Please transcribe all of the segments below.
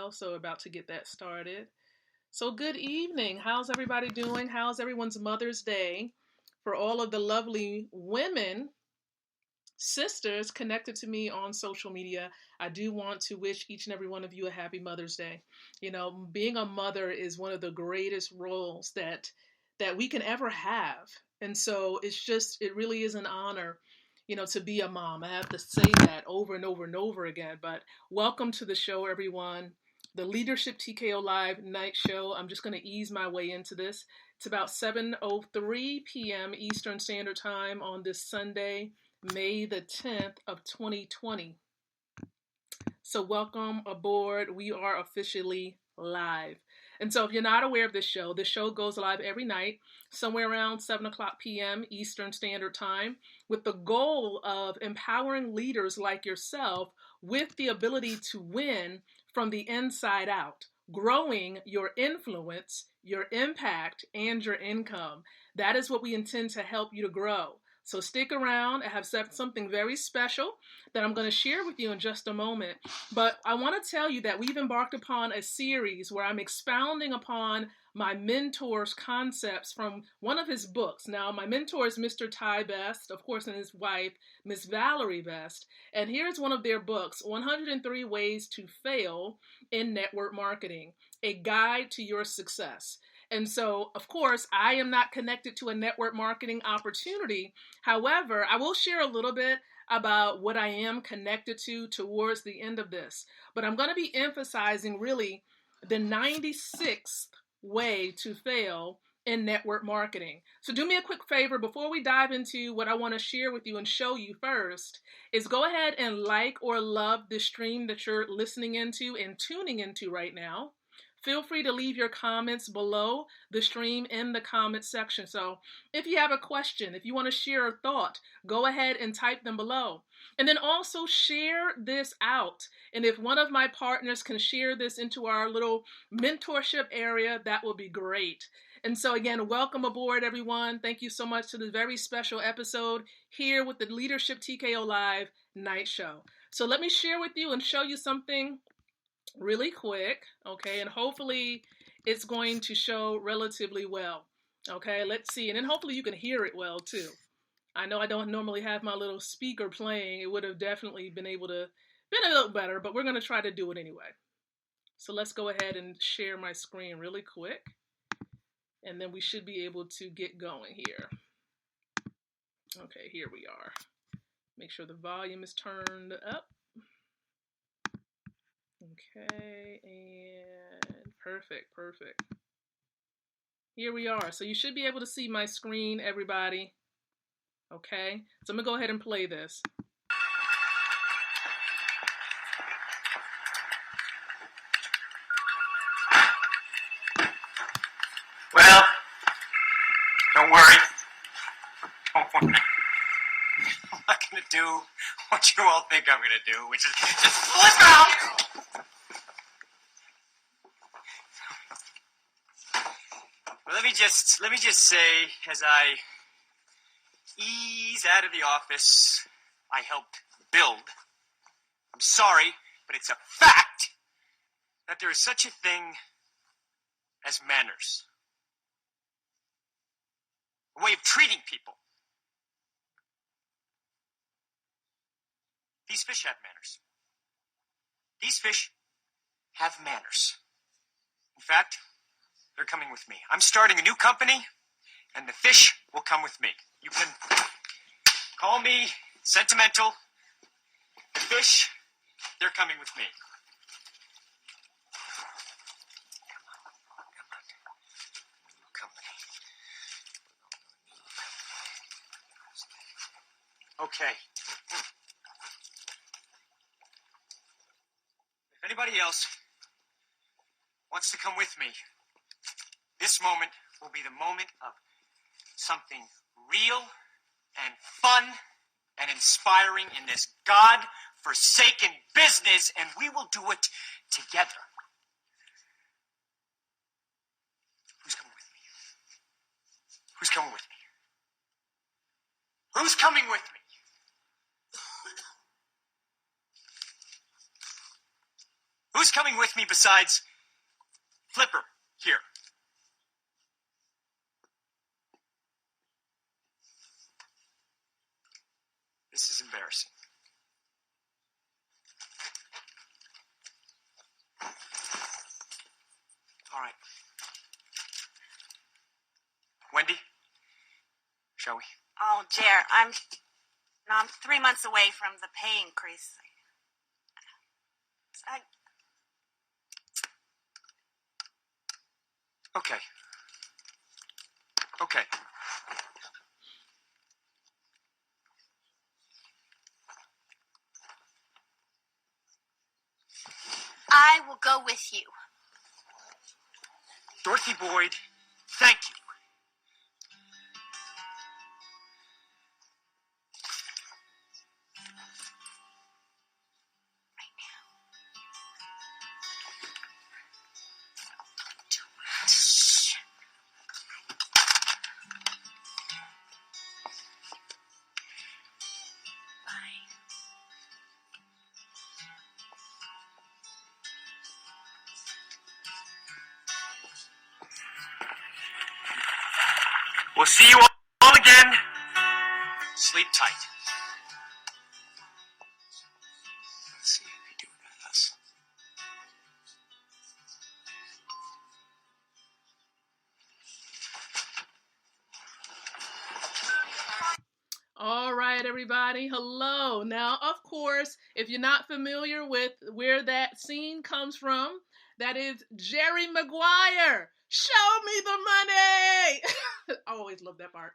well. So about to get that started. So good evening. How's everybody doing? How's everyone's Mother's Day? For all of the lovely women, sisters connected to me on social media, I do want to wish each and every one of you a happy Mother's Day. You know, being a mother is one of the greatest roles that we can ever have. And so it really is an honor, to be a mom. I have to say that over and over and over again. But welcome to the show, everyone. The Leadership TKO Live Night Show. I'm just going to ease my way into this. It's about 7:03 p.m. Eastern Standard Time on this Sunday, May the 10th of 2020. So welcome aboard. We are officially live. And so if you're not aware of this show goes live every night, somewhere around 7 o'clock p.m. Eastern Standard Time, with the goal of empowering leaders like yourself with the ability to win from the inside out, growing your influence, your impact, and your income. That is what we intend to help you to grow. So stick around. I have something very special that I'm going to share with you in just a moment. But I want to tell you that we've embarked upon a series where I'm expounding upon my mentor's concepts from one of his books. Now, my mentor is Mr. Ty Best, of course, and his wife, Miss Valerie Best. And here's one of their books, 103 Ways to Fail in Network Marketing, a guide to your success. And so, of course, I am not connected to a network marketing opportunity. However, I will share a little bit about what I am connected to towards the end of this. But I'm going to be emphasizing really the 96th way to fail in network marketing. So do me a quick favor before we dive into what I want to share with you and show you first is go ahead and like or love the stream that you're listening into and tuning into right now. Feel free to leave your comments below the stream in the comment section. So if you have a question, if you want to share a thought, go ahead and type them below. And then also share this out. And if one of my partners can share this into our little mentorship area, that will be great. And so again, welcome aboard, everyone. Thank you so much to this very special episode here with the Leadership TKO Live Night Show. So let me share with you and show you something really quick, okay, and hopefully it's going to show relatively well, okay, let's see, and then hopefully you can hear it well too. I know I don't normally have my little speaker playing. It would have definitely been a little better, but we're going to try to do it anyway. So let's go ahead and share my screen really quick, and then we should be able to get going here. Okay, here we are. Make sure the volume is turned up. Okay, and perfect. Here we are. So you should be able to see my screen, everybody. Okay, so I'm going to go ahead and play this. Well, don't worry. I'm not going to do what you all think I'm going to do, which is just flip out. Well, let me just say, as I ease out of the office I helped build, I'm sorry, but it's a fact that there is such a thing as manners. A way of treating people. These fish have manners. These fish have manners. In fact, they're coming with me. I'm starting a new company, and the fish will come with me. You can call me sentimental. The fish, they're coming with me. Okay. If anybody else wants to come with me, this moment will be the moment of something real and fun and inspiring in this God-forsaken business, and we will do it together. Who's coming with me? Who's coming with me? Who's coming with me? Who's who's coming with me besides Flipper here? This is embarrassing. All right. Wendy, shall we? Oh, Jer, I'm 3 months away from the pay increase. Okay. Okay. I will go with you. Dorothy Boyd, thank you. We'll see you all again. Sleep tight. Let's see how they do without us. All right, everybody. Hello. Now, of course, if you're not familiar with where that scene comes from, that is Jerry Maguire. Show me the money. I always love that part.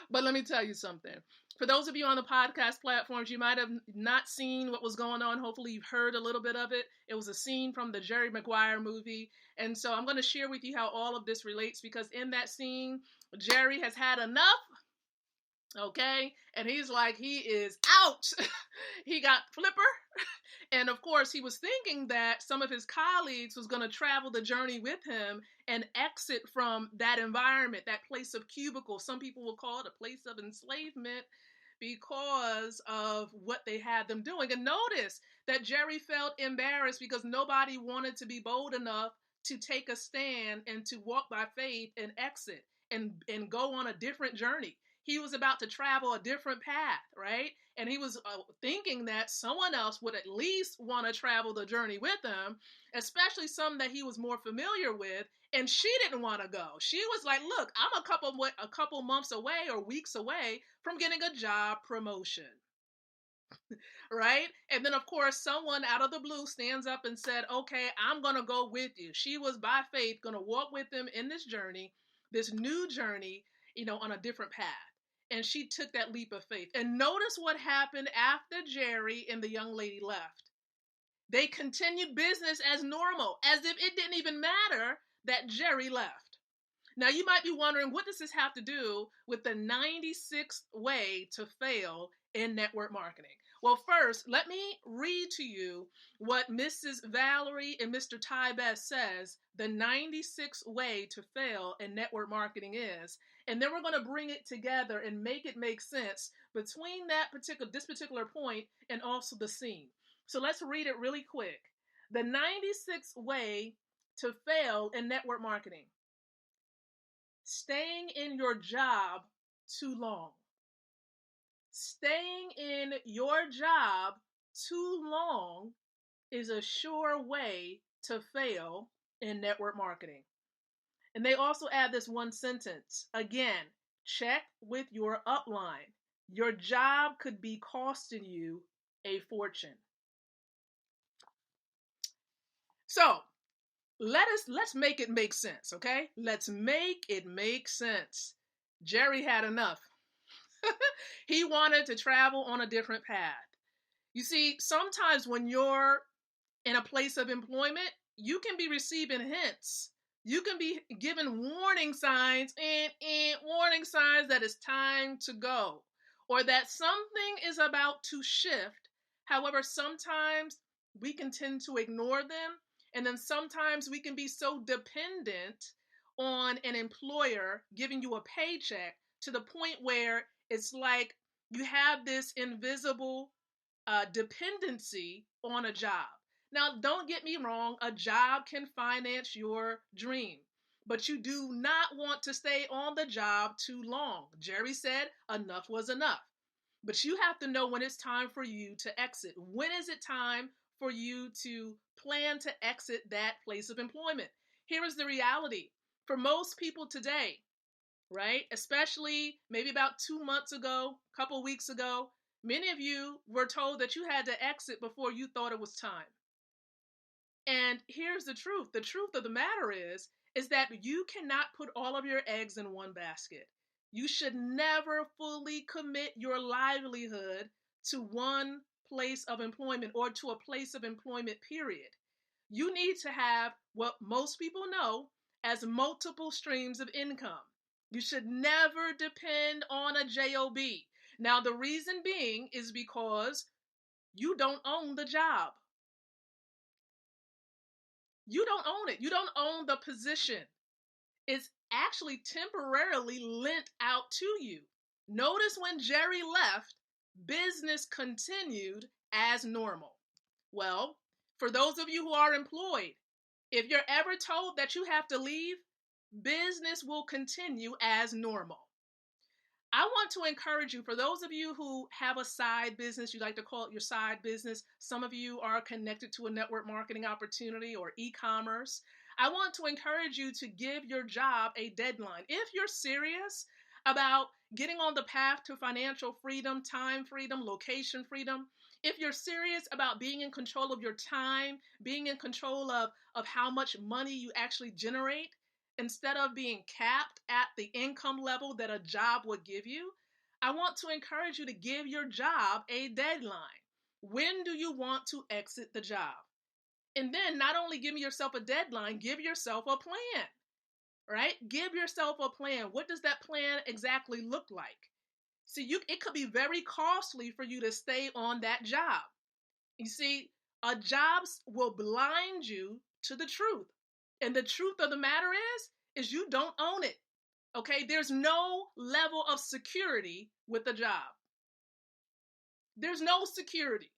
But let me tell you something. For those of you on the podcast platforms, you might have not seen what was going on. Hopefully you've heard a little bit of it. It was a scene from the Jerry Maguire movie. And so I'm going to share with you how all of this relates, because in that scene, Jerry has had enough. Okay, and he's like, he is out. He got Flipper, and of course he was thinking that some of his colleagues was going to travel the journey with him and exit from that environment, that place of cubicle. Some people will call it a place of enslavement because of what they had them doing. And notice that Jerry felt embarrassed because nobody wanted to be bold enough to take a stand and to walk by faith and exit and go on a different journey. He was about to travel a different path, right? And he was thinking that someone else would at least want to travel the journey with him, especially some that he was more familiar with. And she didn't want to go. She was like, look, I'm a couple months away or weeks away from getting a job promotion. Right? And then, of course, someone out of the blue stands up and said, okay, I'm going to go with you. She was by faith going to walk with him in this journey, this new journey, on a different path. And she took that leap of faith. And notice what happened after Jerry and the young lady left. They continued business as normal, as if it didn't even matter that Jerry left. Now, you might be wondering, what does this have to do with the 96th way to fail in network marketing? Well, first, let me read to you what Mrs. Valerie and Mr. Ty Best says the 96th way to fail in network marketing is. And then we're going to bring it together and make it make sense between this particular point and also the scene. So let's read it really quick. The 96th way to fail in network marketing. Staying in your job too long. Staying in your job too long is a sure way to fail in network marketing. And they also add this one sentence. Again, check with your upline. Your job could be costing you a fortune. So, let's make it make sense, okay? Let's make it make sense. Jerry had enough. He wanted to travel on a different path. You see, sometimes when you're in a place of employment, you can be receiving hints. You can be given warning signs and warning signs that it's time to go or that something is about to shift. However, sometimes we can tend to ignore them. And then sometimes we can be so dependent on an employer giving you a paycheck to the point where it's like you have this invisible dependency on a job. Now, don't get me wrong, a job can finance your dream, but you do not want to stay on the job too long. Jerry said enough was enough. But you have to know when it's time for you to exit. When is it time for you to plan to exit that place of employment? Here is the reality. For most people today, right, especially maybe about 2 months ago, a couple weeks ago, many of you were told that you had to exit before you thought it was time. And here's the truth. The truth of the matter is that you cannot put all of your eggs in one basket. You should never fully commit your livelihood to one place of employment or to a place of employment, period. You need to have what most people know as multiple streams of income. You should never depend on a job. Now, the reason being is because you don't own the job. You don't own it. You don't own the position. It's actually temporarily lent out to you. Notice when Jerry left, business continued as normal. Well, for those of you who are employed, if you're ever told that you have to leave, business will continue as normal. I want to encourage you, for those of you who have a side business, you like to call it your side business, some of you are connected to a network marketing opportunity or e-commerce. I want to encourage you to give your job a deadline. If you're serious about getting on the path to financial freedom, time freedom, location freedom, if you're serious about being in control of your time, being in control of how much money you actually generate, instead of being capped at the income level that a job would give you, I want to encourage you to give your job a deadline. When do you want to exit the job? And then not only give yourself a deadline, give yourself a plan, right? Give yourself a plan. What does that plan exactly look like? See, it could be very costly for you to stay on that job. You see, a job will blind you to the truth. And the truth of the matter is you don't own it. Okay? There's no level of security with the job. There's no security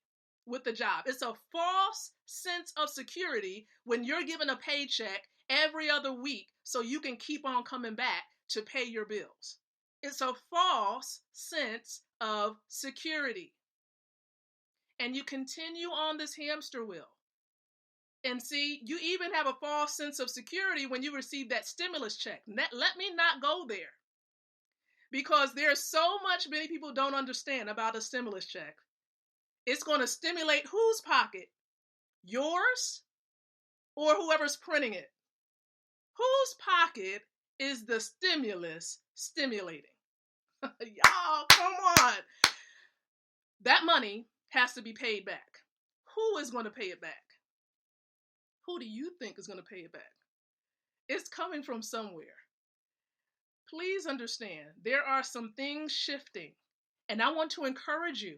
with the job. It's a false sense of security when you're given a paycheck every other week so you can keep on coming back to pay your bills. It's a false sense of security. And you continue on this hamster wheel. And see, you even have a false sense of security when you receive that stimulus check. Let me not go there. Because there's so much many people don't understand about a stimulus check. It's going to stimulate whose pocket? Yours or whoever's printing it? Whose pocket is the stimulus stimulating? Y'all, come on. That money has to be paid back. Who is going to pay it back? Who do you think is going to pay it back? It's coming from somewhere. Please understand, there are some things shifting, and I want to encourage you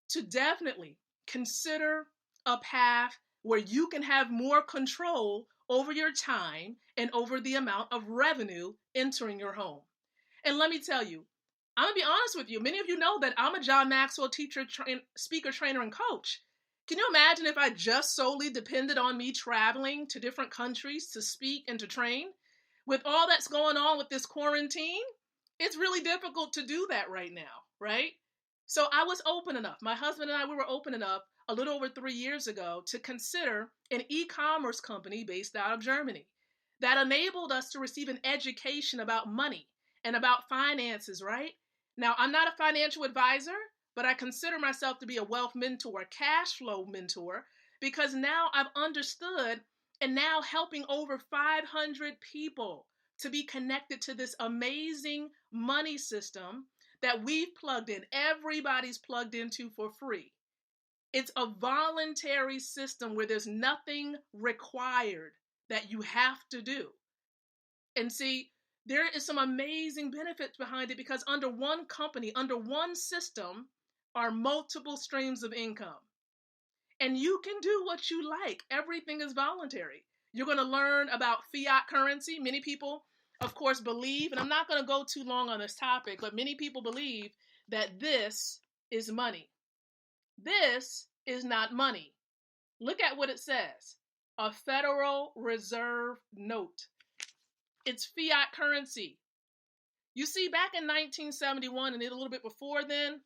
to definitely consider a path where you can have more control over your time and over the amount of revenue entering your home. And let me tell you, I'm going to be honest with you. Many of you know that I'm a John Maxwell teacher, speaker, trainer, and coach. Can you imagine if I just solely depended on me traveling to different countries to speak and to train? With all that's going on with this quarantine, it's really difficult to do that right now, right? So I was open enough. My husband and I, we were open enough a little over 3 years ago to consider an e-commerce company based out of Germany that enabled us to receive an education about money and about finances, right? Now, I'm not a financial advisor, but I consider myself to be a wealth mentor, cash flow mentor, because now I've understood and now helping over 500 people to be connected to this amazing money system that we've plugged in. Everybody's plugged into for free. It's a voluntary system where there's nothing required that you have to do. And see, there is some amazing benefits behind it because under one company, under one system, are multiple streams of income. And you can do what you like. Everything is voluntary. You're going to learn about fiat currency. Many people, of course, believe, and I'm not going to go too long on this topic, but many people believe that this is money. This is not money. Look at what it says. A Federal Reserve note. It's fiat currency. You see, back in 1971 and a little bit before then,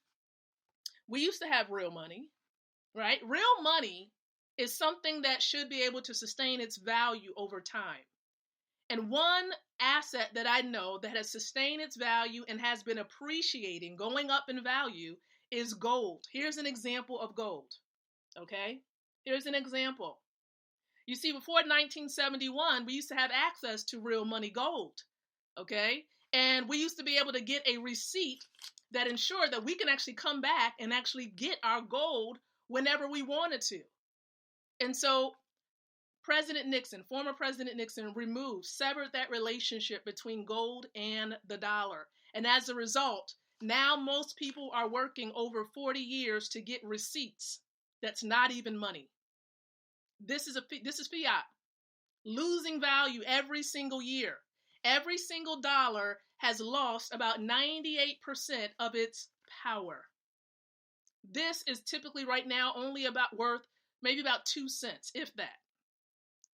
we used to have real money, right? Real money is something that should be able to sustain its value over time. And one asset that I know that has sustained its value and has been appreciating, going up in value, is gold. Here's an example of gold, okay? Here's an example. You see, before 1971, we used to have access to real money gold, okay? And we used to be able to get a receipt that ensured that we can actually come back and actually get our gold whenever we wanted to. And so former President Nixon severed that relationship between gold and the dollar. And as a result, now most people are working over 40 years to get receipts. That's not even money. This is fiat, losing value every single year. Every single dollar has lost about 98% of its power. This is typically right now only worth maybe about 2 cents, if that.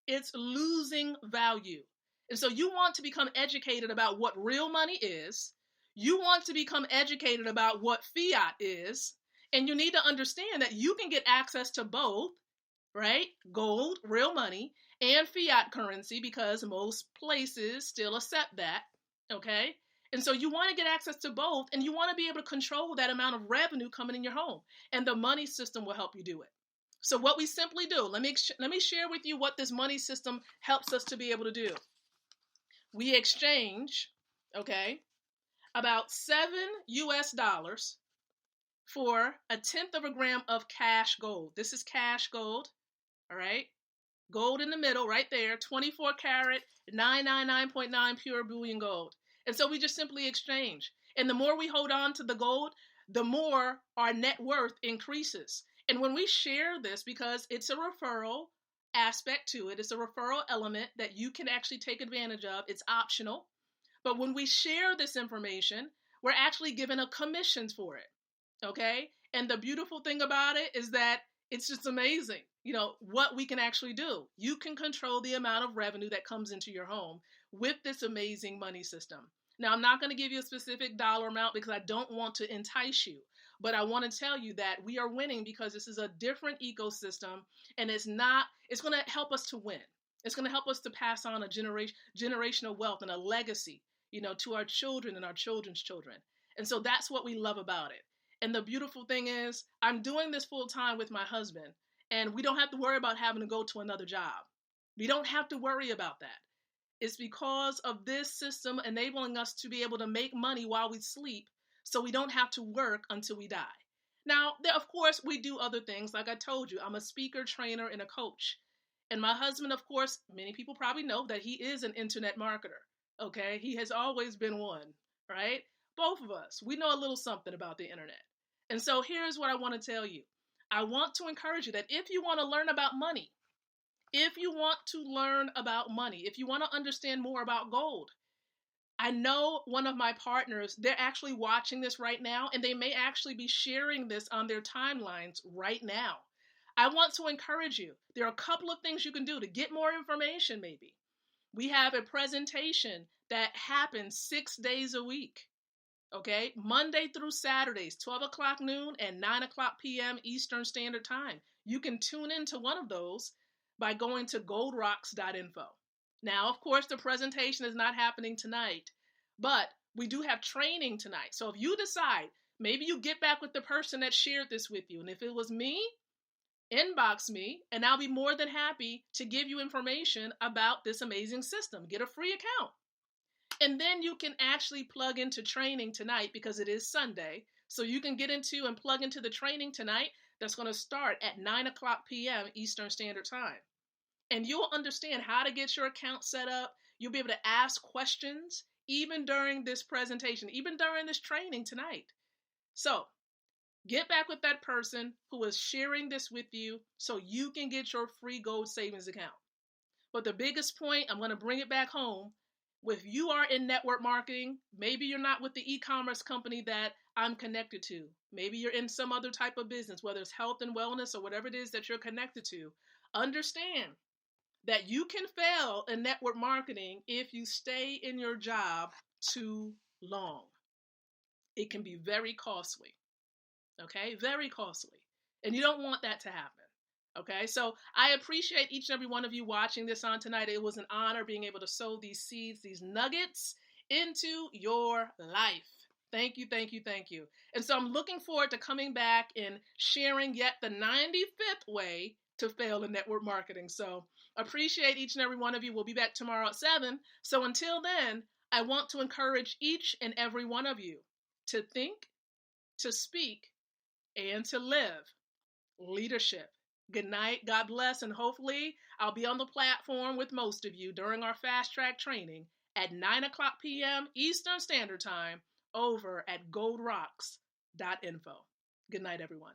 It's losing value. And so you want to become educated about what real money is. You want to become educated about what fiat is. And you need to understand that you can get access to both, right? Gold, real money, and fiat currency, because most places still accept that, okay? And so you want to get access to both, and you want to be able to control that amount of revenue coming in your home. And the money system will help you do it. So what we simply do, let me share with you what this money system helps us to be able to do. We exchange, okay, about $7 for 1/10 of a gram of cash gold. This is cash gold, all right? Gold in the middle, right there, 24 karat, 999.9 pure bullion gold. And so we just simply exchange. And the more we hold on to the gold, the more our net worth increases. And when we share this, because it's a referral aspect to it, it's a referral element that you can actually take advantage of. It's optional. But when we share this information, we're actually given a commission for it, okay? And the beautiful thing about it is that it's just amazing, what we can actually do. You can control the amount of revenue that comes into your home with this amazing money system. Now, I'm not going to give you a specific dollar amount because I don't want to entice you. But I want to tell you that we are winning because this is a different ecosystem, and it's going to help us to win. It's going to help us to pass on a generational wealth and a legacy, to our children and our children's children. And so that's what we love about it. And the beautiful thing is, I'm doing this full time with my husband, and we don't have to worry about having to go to another job. We don't have to worry about that. It's because of this system enabling us to be able to make money while we sleep, so we don't have to work until we die. Now, of course, we do other things. Like I told you, I'm a speaker, trainer, and a coach. And my husband, of course, many people probably know that he is an internet marketer, okay? He has always been one, right? Both of us, we know a little something about the internet. And so here's what I want to tell you. I want to encourage you that if you want to learn about money, if you want to understand more about gold, I know one of my partners, they're actually watching this right now, and they may actually be sharing this on their timelines right now. I want to encourage you. There are a couple of things you can do to get more information, maybe. We have a presentation that happens 6 days a week, okay? Monday through Saturdays, 12 o'clock noon and 9 o'clock p.m. Eastern Standard Time. You can tune into one of those by going to goldrocks.info. Now, of course, the presentation is not happening tonight, but we do have training tonight. So if you decide, maybe you get back with the person that shared this with you. And if it was me, inbox me, and I'll be more than happy to give you information about this amazing system. Get a free account. And then you can actually plug into training tonight because it is Sunday. So you can get into and plug into the training tonight that's going to start at 9 o'clock p.m. Eastern Standard Time. And you'll understand how to get your account set up. You'll be able to ask questions even during this presentation, even during this training tonight. So get back with that person who is sharing this with you so you can get your free gold savings account. But the biggest point, I'm going to bring it back home. If you are in network marketing, maybe you're not with the e-commerce company that I'm connected to. Maybe you're in some other type of business, whether it's health and wellness or whatever it is that you're connected to. Understand that you can fail in network marketing if you stay in your job too long. It can be very costly. Okay, very costly. And you don't want that to happen. Okay, so I appreciate each and every one of you watching this on tonight. It was an honor being able to sow these seeds, these nuggets into your life. Thank you, thank you, thank you. And so I'm looking forward to coming back and sharing yet the 95th way to fail in network marketing. So appreciate each and every one of you. We'll be back tomorrow at 7. So until then, I want to encourage each and every one of you to think, to speak, and to live leadership. Good night. God bless. And hopefully I'll be on the platform with most of you during our fast track training at 9 o'clock p.m. Eastern Standard Time over at goldrocks.info. Good night, everyone.